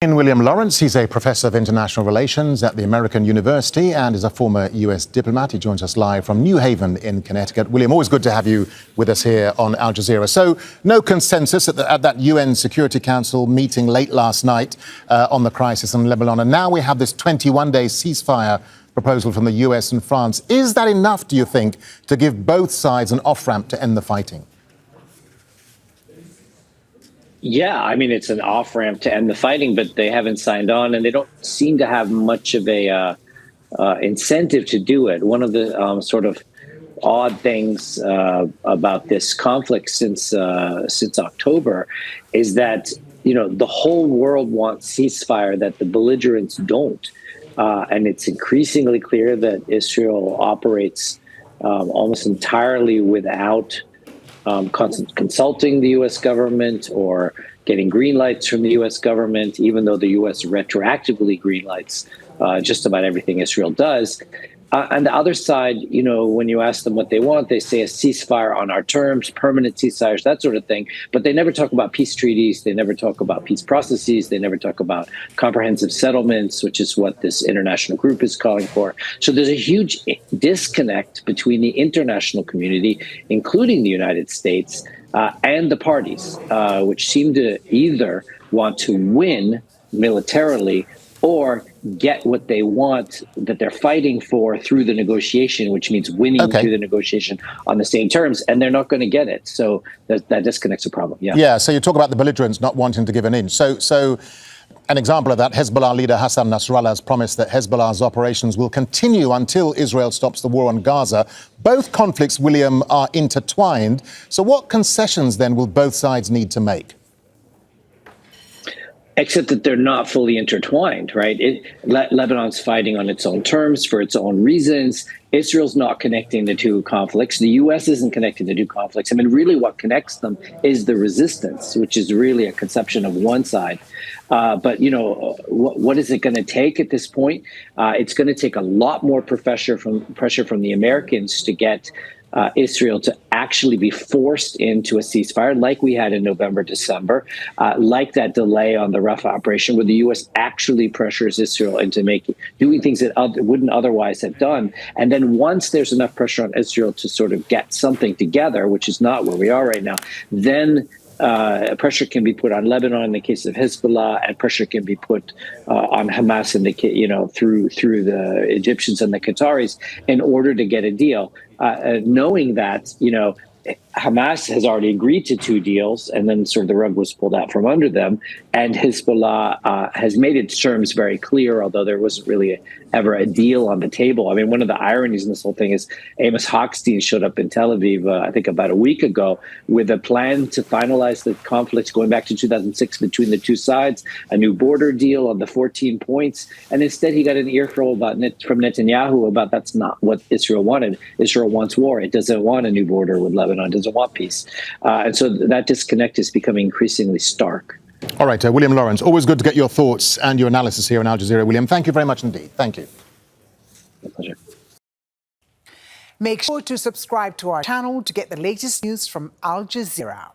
William Lawrence, he's a professor of international relations at the American University and is a former US diplomat. He joins us live from New Haven in Connecticut. William, always good to have you with us here on Al Jazeera. So, no consensus at that UN Security Council meeting late last night on the crisis in Lebanon. And now we have this 21-day ceasefire proposal from the US and France. Is that enough, do you think, to give both sides an off-ramp to end the fighting? Yeah, I mean, it's an off-ramp to end the fighting, but they haven't signed on, and they don't seem to have much of a incentive to do it. One of the sort of odd things about this conflict since October is that, you know, the whole world wants ceasefire, that the belligerents don't. And it's increasingly clear that Israel operates almost entirely without consulting the U.S. government or getting green lights from the U.S. government, even though the U.S. retroactively green lights just about everything Israel does. On the other side, you know, when you ask them what they want, they say a ceasefire on our terms, permanent ceasefires, that sort of thing. But they never talk about peace treaties. They never talk about peace processes. They never talk about comprehensive settlements, which is what this international group is calling for. So there's a huge disconnect between the international community, including the United States, and the parties, which seem to either want to win militarily or get what they want that they're fighting for through the negotiation, which means winning through the negotiation on the same terms, and they're not going to get it. So that disconnects a problem. Yeah. So you talk about the belligerents not wanting to give an inch. So an example of that, Hezbollah leader Hassan Nasrallah has promised that Hezbollah's operations will continue until Israel stops the war on Gaza. Both conflicts, William, are intertwined. So what concessions then will both sides need to make? Except that they're not fully intertwined, right? Lebanon's fighting on its own terms for its own reasons. Israel's not connecting the two conflicts. The U.S. isn't connecting the two conflicts. I mean, really what connects them is the resistance, which is really a conception of one side. But, you know, what is it going to take at this point? It's going to take a lot more pressure from the Americans to get Israel to actually be forced into a ceasefire like we had in November, December, like that delay on the Rafah operation where the U.S. actually pressures Israel into doing things that wouldn't otherwise have done. And then once there's enough pressure on Israel to sort of get something together, which is not where we are right now, then pressure can be put on Lebanon in the case of Hezbollah, and pressure can be put on Hamas in the through the Egyptians and the Qataris in order to get a deal. Knowing that, you know, Hamas has already agreed to two deals, and then sort of the rug was pulled out from under them. And Hezbollah has made its terms very clear, although there wasn't really ever a deal on the table. I mean, one of the ironies in this whole thing is Amos Hochstein showed up in Tel Aviv, I think about a week ago, with a plan to finalize the conflict going back to 2006 between the two sides, a new border deal on the 14 points. And instead, he got an earful from Netanyahu about that's not what Israel wanted. Israel wants war. It doesn't want a new border with Lebanon. It doesn't want peace. And so that disconnect is becoming increasingly stark. All right, William Lawrence, always good to get your thoughts and your analysis here on Al Jazeera. William, thank you very much indeed. Thank you. My pleasure. Make sure to subscribe to our channel to get the latest news from Al Jazeera.